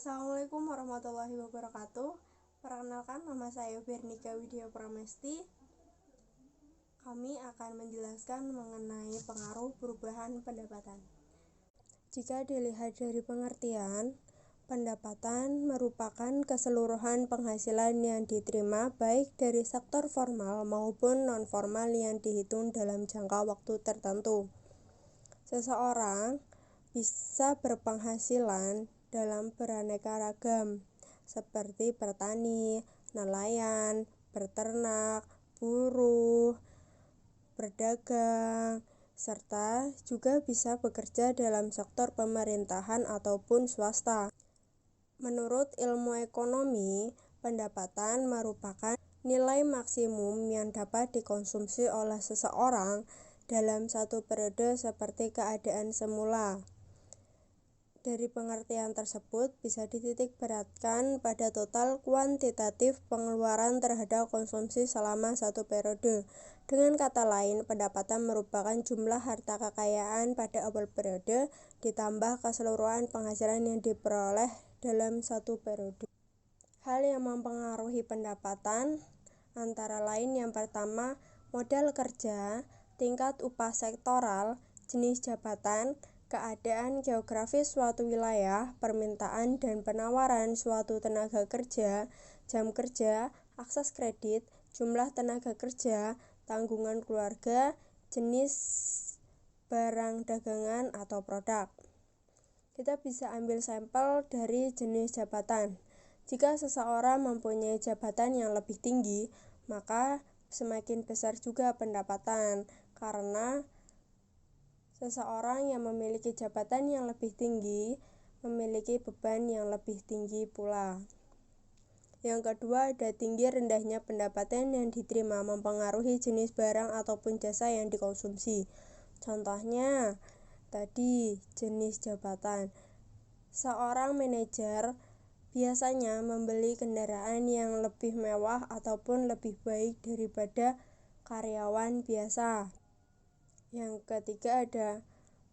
Assalamualaikum warahmatullahi wabarakatuh. Perkenalkan, nama saya Bernika Widya Pramesti. Kami akan menjelaskan mengenai pengaruh perubahan pendapatan. Jika dilihat dari pengertian, pendapatan merupakan keseluruhan penghasilan yang diterima baik dari sektor formal maupun non-formal yang dihitung dalam jangka waktu tertentu. Seseorang bisa berpenghasilan dalam beraneka ragam, seperti bertani, nelayan, beternak, buruh, berdagang, serta juga bisa bekerja dalam sektor pemerintahan ataupun swasta. Menurut ilmu ekonomi, pendapatan merupakan nilai maksimum yang dapat dikonsumsi oleh seseorang dalam satu periode seperti keadaan semula. Dari pengertian tersebut bisa dititik beratkan pada total kuantitatif pengeluaran terhadap konsumsi selama satu periode. Dengan kata lain, pendapatan merupakan jumlah harta kekayaan pada awal periode ditambah keseluruhan penghasilan yang diperoleh dalam satu periode. Hal yang mempengaruhi pendapatan antara lain yang pertama, modal kerja, tingkat upah sektoral, jenis jabatan, keadaan geografis suatu wilayah, permintaan dan penawaran suatu tenaga kerja, jam kerja, akses kredit, jumlah tenaga kerja, tanggungan keluarga, jenis barang dagangan atau produk. Kita bisa ambil sampel dari jenis jabatan. Jika seseorang mempunyai jabatan yang lebih tinggi, maka semakin besar juga pendapatan, karena seseorang yang memiliki jabatan yang lebih tinggi memiliki beban yang lebih tinggi pula. Yang kedua, ada tinggi rendahnya pendapatan yang diterima mempengaruhi jenis barang ataupun jasa yang dikonsumsi. Contohnya, tadi jenis jabatan. Seorang manajer biasanya membeli kendaraan yang lebih mewah ataupun lebih baik daripada karyawan biasa. Yang ketiga, ada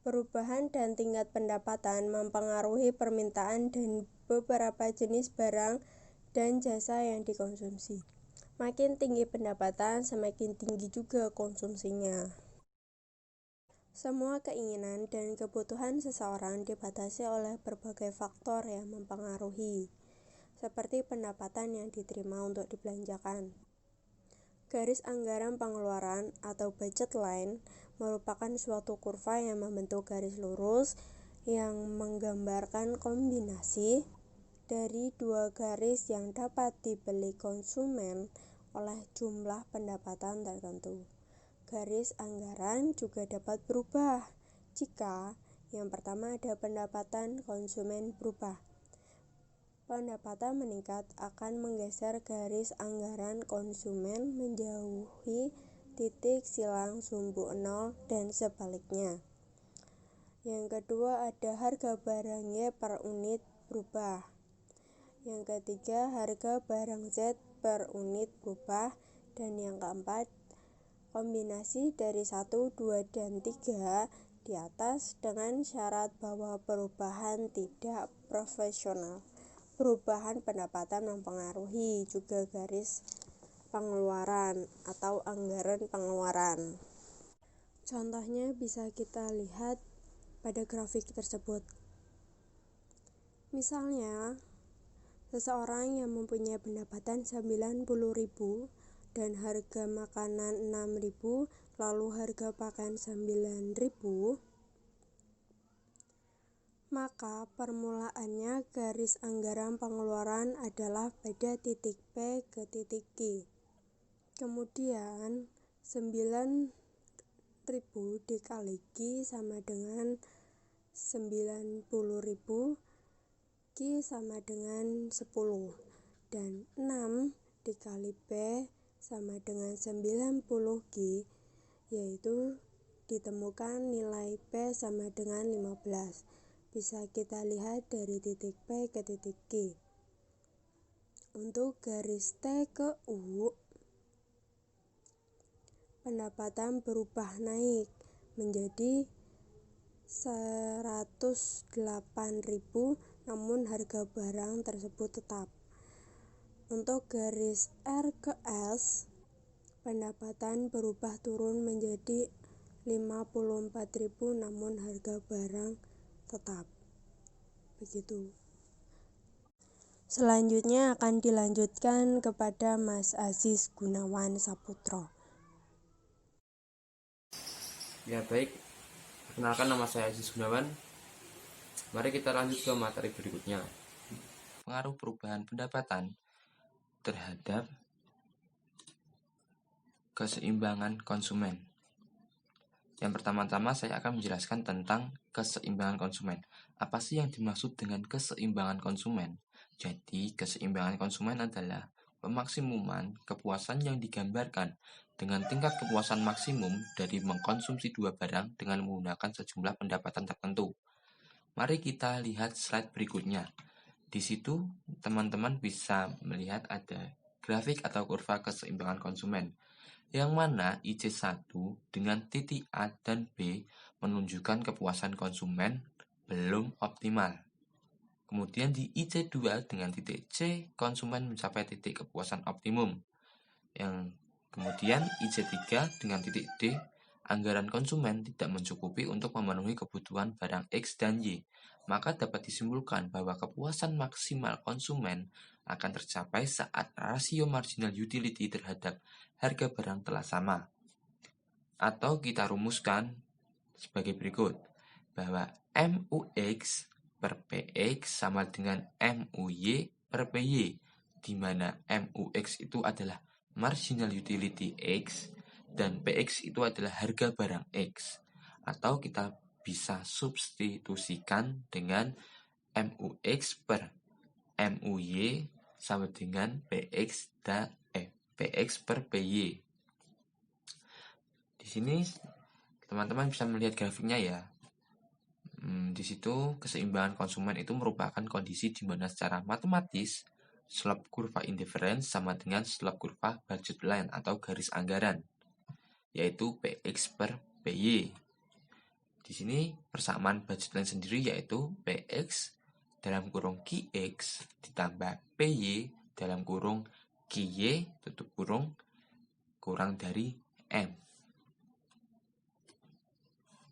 perubahan dan tingkat pendapatan mempengaruhi permintaan dan beberapa jenis barang dan jasa yang dikonsumsi. Makin tinggi pendapatan, semakin tinggi juga konsumsinya. Semua keinginan dan kebutuhan seseorang dibatasi oleh berbagai faktor yang mempengaruhi, seperti pendapatan yang diterima untuk dibelanjakan. Garis anggaran pengeluaran atau budget line merupakan suatu kurva yang membentuk garis lurus yang menggambarkan kombinasi dari dua garis yang dapat dibeli konsumen oleh jumlah pendapatan tertentu. Garis anggaran juga dapat berubah jika yang pertama ada pendapatan konsumen berubah. Pendapatan meningkat akan menggeser garis anggaran konsumen menjauhi titik silang sumbu nol dan sebaliknya. Yang kedua, ada harga barang Y per unit berubah. Yang ketiga, harga barang Z per unit berubah. Dan yang keempat, kombinasi dari 1, 2, dan 3 di atas dengan syarat bahwa perubahan tidak profesional. Perubahan pendapatan mempengaruhi juga garis pengeluaran atau anggaran pengeluaran. Contohnya bisa kita lihat pada grafik tersebut. Misalnya, seseorang yang mempunyai pendapatan 90.000 dan harga makanan 6.000, lalu harga pakaian 9.000, maka permulaannya garis anggaran pengeluaran adalah pada titik P ke titik Q. Kemudian 9.000 dikali Q sama dengan 90.000, Q sama dengan 10, dan 6 dikali P sama dengan 90 Q, yaitu ditemukan nilai P sama dengan 15. Bisa kita lihat dari titik P ke titik Q. Untuk garis T ke U, pendapatan berubah naik menjadi 108.600 namun harga barang tersebut tetap. Untuk garis R ke S, pendapatan berubah turun menjadi 54.000 namun harga barang tetap. Begitu. Selanjutnya akan dilanjutkan kepada Mas Aziz Gunawan Saputro. Ya baik, perkenalkan nama saya Aziz Gunawan. Mari kita lanjut ke materi berikutnya. Pengaruh perubahan pendapatan terhadap keseimbangan konsumen. Yang pertama-tama saya akan menjelaskan tentang keseimbangan konsumen. Apa sih yang dimaksud dengan keseimbangan konsumen? Jadi, keseimbangan konsumen adalah pemaksimuman kepuasan yang digambarkan dengan tingkat kepuasan maksimum dari mengkonsumsi dua barang dengan menggunakan sejumlah pendapatan tertentu. Mari kita lihat slide berikutnya. Di situ, teman-teman bisa melihat ada grafik atau kurva keseimbangan konsumen, yang mana IC1 dengan titik A dan B menunjukkan kepuasan konsumen belum optimal. Kemudian di IC2 dengan titik C, konsumen mencapai titik kepuasan optimum. Yang kemudian IC3 dengan titik D, anggaran konsumen tidak mencukupi untuk memenuhi kebutuhan barang X dan Y. Maka dapat disimpulkan bahwa kepuasan maksimal konsumen akan tercapai saat rasio marginal utility terhadap harga barang telah sama. Atau kita rumuskan sebagai berikut, bahwa MUX per PX sama dengan MUY per PY, di mana MUX itu adalah marginal utility X dan PX itu adalah harga barang X. Atau kita bisa substitusikan dengan MUX per MUY sama dengan PX per PY. Di sini teman-teman bisa melihat grafiknya ya. Di situ keseimbangan konsumen itu merupakan kondisi di mana secara matematis slope kurva indifference sama dengan slope kurva budget line atau garis anggaran, yaitu PX per PY. Di sini persamaan budget line sendiri yaitu PX dalam kurung QX ditambah PY dalam kurung QY tutup kurung kurang dari M.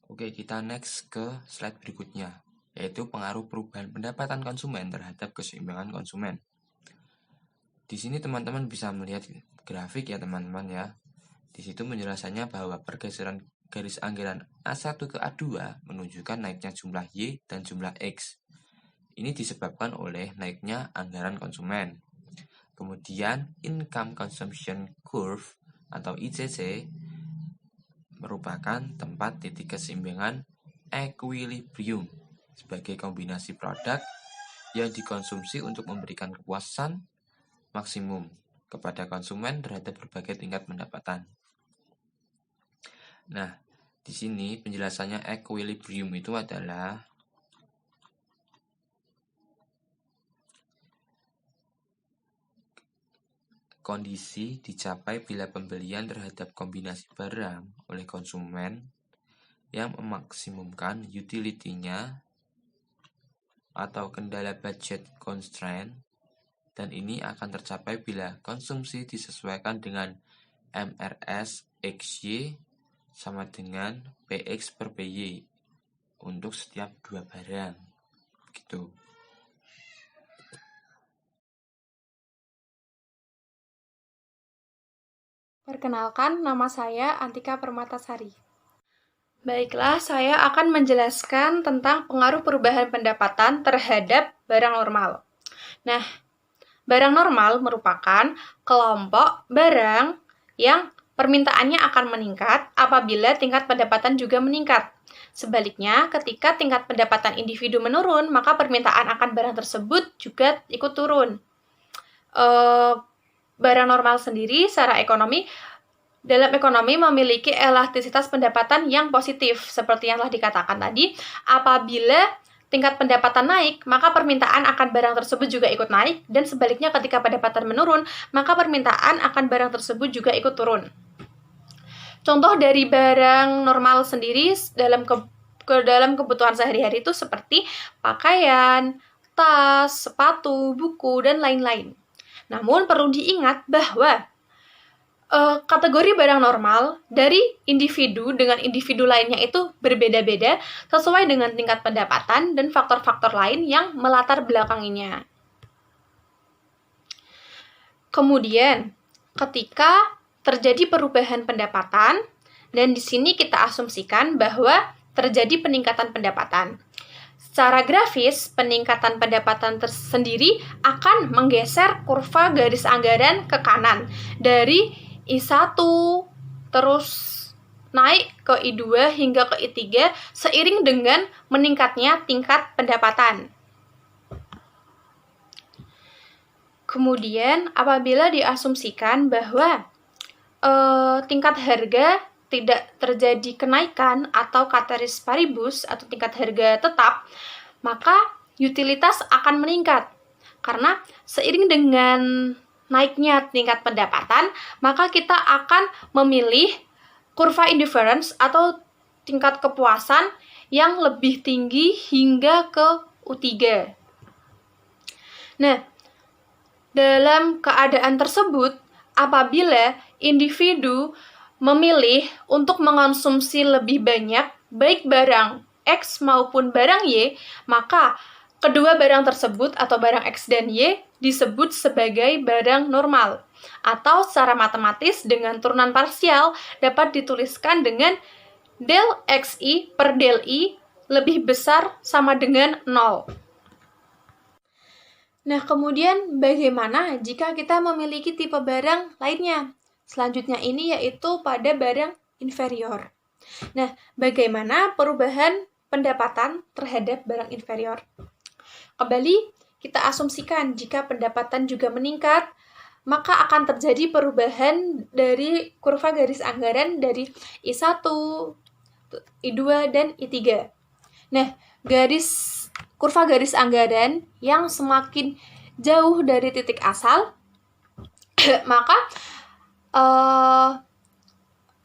Oke, kita next ke slide berikutnya, yaitu pengaruh perubahan pendapatan konsumen terhadap keseimbangan konsumen. Di sini teman-teman bisa melihat grafik ya teman-teman ya. Di situ penjelasannya bahwa pergeseran garis anggaran A1 ke A2 menunjukkan naiknya jumlah Y dan jumlah X. Ini disebabkan oleh naiknya anggaran konsumen. Kemudian Income Consumption Curve atau ICC merupakan tempat titik keseimbangan equilibrium sebagai kombinasi produk yang dikonsumsi untuk memberikan kepuasan maksimum kepada konsumen terhadap berbagai tingkat pendapatan. Nah, di sini penjelasannya equilibrium itu adalah kondisi dicapai bila pembelian terhadap kombinasi barang oleh konsumen yang memaksimumkan utility-nya atau kendala budget constraint, dan ini akan tercapai bila konsumsi disesuaikan dengan MRS XY sama dengan PX per PY untuk setiap dua barang. Gitu. Perkenalkan, nama saya Antika Permatasari. Baiklah, saya akan menjelaskan tentang pengaruh perubahan pendapatan terhadap barang normal. Nah, barang normal merupakan kelompok barang yang permintaannya akan meningkat apabila tingkat pendapatan juga meningkat. Sebaliknya, ketika tingkat pendapatan individu menurun, maka permintaan akan barang tersebut juga ikut turun. Barang normal sendiri secara ekonomi, dalam ekonomi memiliki elastisitas pendapatan yang positif. Seperti yang telah dikatakan tadi, apabila tingkat pendapatan naik, maka permintaan akan barang tersebut juga ikut naik, dan sebaliknya ketika pendapatan menurun, maka permintaan akan barang tersebut juga ikut turun. Contoh dari barang normal sendiri dalam kebutuhan sehari-hari itu seperti pakaian, tas, sepatu, buku, dan lain-lain. Namun perlu diingat bahwa kategori barang normal dari individu dengan individu lainnya itu berbeda-beda sesuai dengan tingkat pendapatan dan faktor-faktor lain yang melatar belakanginya. Kemudian, ketika terjadi perubahan pendapatan, dan di sini kita asumsikan bahwa terjadi peningkatan pendapatan. Secara grafis, peningkatan pendapatan tersendiri akan menggeser kurva garis anggaran ke kanan dari I1 terus naik ke I2 hingga ke I3 seiring dengan meningkatnya tingkat pendapatan. Kemudian, apabila diasumsikan bahwa tingkat harga tidak terjadi kenaikan atau ceteris paribus atau tingkat harga tetap, maka utilitas akan meningkat. Karena seiring dengan naiknya tingkat pendapatan, maka kita akan memilih kurva indifference atau tingkat kepuasan yang lebih tinggi hingga ke U3. Nah, dalam keadaan tersebut, apabila individu memilih untuk mengonsumsi lebih banyak, baik barang X maupun barang Y, maka kedua barang tersebut atau barang X dan Y disebut sebagai barang normal. Atau secara matematis dengan turunan parsial dapat dituliskan dengan del XI per del I lebih besar sama dengan 0. Nah, kemudian bagaimana jika kita memiliki tipe barang lainnya? Selanjutnya ini yaitu pada barang inferior. Nah, bagaimana perubahan pendapatan terhadap barang inferior? Kembali, kita asumsikan jika pendapatan juga meningkat, maka akan terjadi perubahan dari kurva garis anggaran dari I1, I2, dan I3. Nah, kurva garis anggaran yang semakin jauh dari titik asal, maka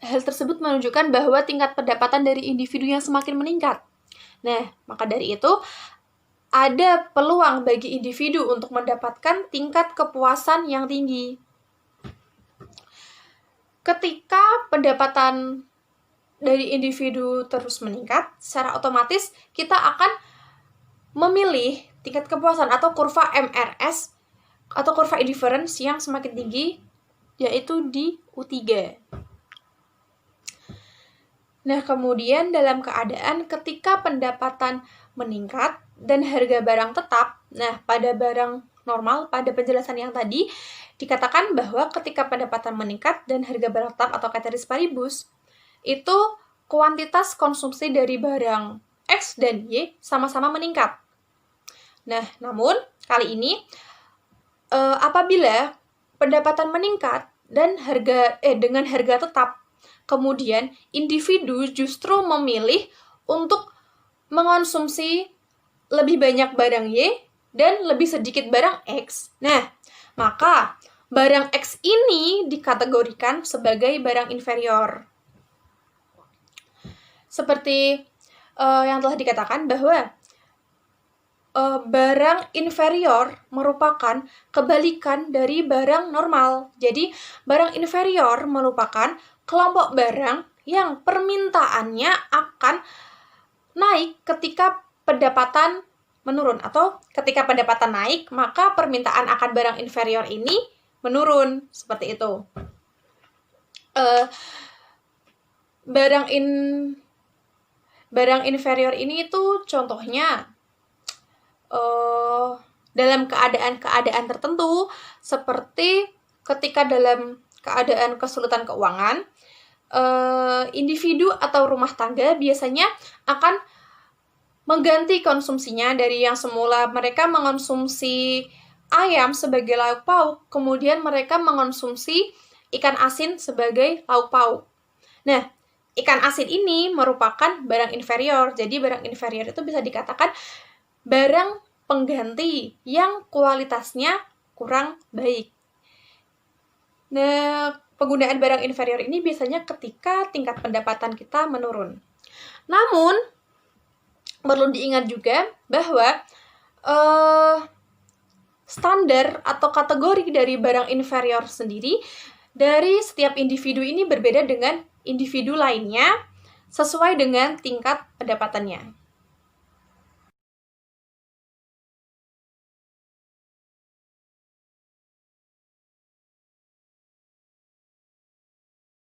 hal tersebut menunjukkan bahwa tingkat pendapatan dari individu yang semakin meningkat. Nah, maka dari itu, ada peluang bagi individu untuk mendapatkan tingkat kepuasan yang tinggi. Ketika pendapatan dari individu terus meningkat, secara otomatis kita akan memilih tingkat kepuasan atau kurva MRS atau kurva indifference yang semakin tinggi, yaitu di U3. Nah, kemudian dalam keadaan ketika pendapatan meningkat dan harga barang tetap, nah pada barang normal, pada penjelasan yang tadi, dikatakan bahwa ketika pendapatan meningkat dan harga barang tetap atau ceteris paribus, itu kuantitas konsumsi dari barang X dan Y sama-sama meningkat. Nah, namun kali ini, apabila pendapatan meningkat dan dengan harga tetap, kemudian individu justru memilih untuk mengonsumsi lebih banyak barang Y dan lebih sedikit barang X. Nah, maka barang X ini dikategorikan sebagai barang inferior. Seperti yang telah dikatakan bahwa barang inferior merupakan kebalikan dari barang normal. Jadi, barang inferior merupakan kelompok barang yang permintaannya akan naik ketika pendapatan menurun. Atau ketika pendapatan naik, maka permintaan akan barang inferior ini menurun. Seperti itu. Barang inferior ini itu contohnya dalam keadaan-keadaan tertentu, seperti ketika dalam keadaan kesulitan keuangan, individu atau rumah tangga biasanya akan mengganti konsumsinya dari yang semula mereka mengonsumsi ayam sebagai lauk pauk, kemudian mereka mengonsumsi ikan asin sebagai lauk pauk. Nah, ikan asin ini merupakan barang inferior, jadi barang inferior itu bisa dikatakan barang pengganti yang kualitasnya kurang baik. Nah, penggunaan barang inferior ini biasanya ketika tingkat pendapatan kita menurun. Namun, perlu diingat juga bahwa standar atau kategori dari barang inferior sendiri dari setiap individu ini berbeda dengan individu lainnya sesuai dengan tingkat pendapatannya.